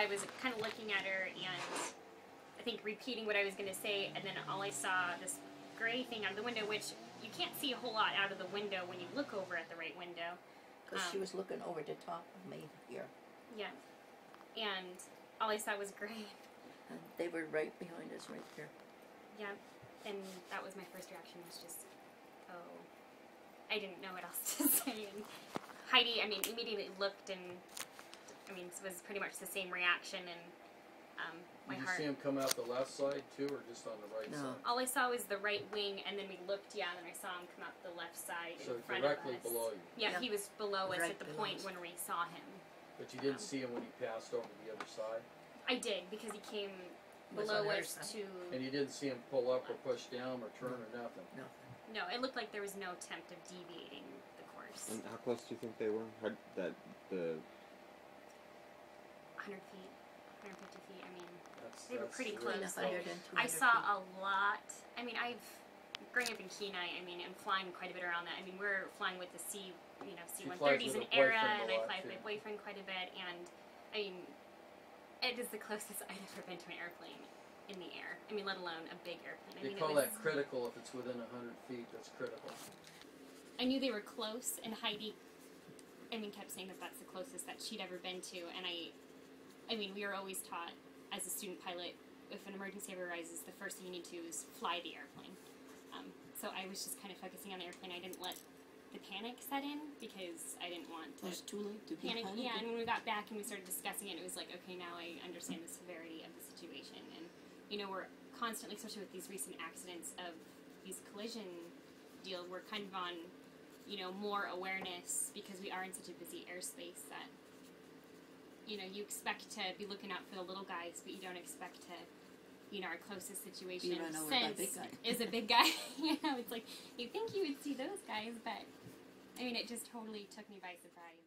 I was kind of looking at her and I think repeating what I was going to say, and then all I saw this gray thing out of the window, which you can't see a whole lot out of the window when you look over at the right window. Because she was looking over the top of me here. Yeah. And all I saw was gray. And they were right behind us, right there. Yeah. And that was my first reaction, was just, oh, I didn't know what else to say. And Heidi, I mean, immediately looked and, I mean, it was pretty much the same reaction. And my Did you heart. see him come out the left side too, or just on the right side? All I saw was the right wing, and then we looked, and then I saw him come out the left side So in front directly of us. below you. Yeah, he was below us Right at the below point us. when we saw him. But you didn't see him when he passed over the other side? I did, because he came Was below on our us side. to... And you didn't see him pull up or push down or turn or nothing? No. No, it looked like there was no attempt of deviating the course. And how close do you think they were? That the 100 feet, 150 feet, I mean, That's, they were pretty really- close. 100 and I 200 saw a lot. I mean, growing up in Kenai, I mean, and flying quite a bit around that. I mean, we're flying with the C-130s with in her era, boyfriend and a I lot, fly with too. my boyfriend quite a bit, and I mean, it is the closest I've ever been to an airplane in the air. I mean, let alone a big airplane. I They mean, call it was, that critical if it's within 100 feet, that's critical. I knew they were close, and Heidi, I mean, kept saying that that's the closest that she'd ever been to, and I mean, we were always taught as a student pilot, if an emergency ever arises, the first thing you need to do is fly the airplane. So I was just kind of focusing on the airplane. I didn't let the panic set in because I didn't want to It was too late to be panic. panicking. Yeah, and when we got back and we started discussing it, it was like, okay, now I understand the severity of the situation. And, you know, we're constantly, especially with these recent accidents of these collision deals, we're kind of on, you know, more awareness because we are in such a busy airspace that, you know, you expect to be looking out for the little guys, but you don't expect to, you know, our closest situation Be run over by a big guy. is a big guy. You know, it's like, you think you would see those guys, but, I mean, it just totally took me by surprise.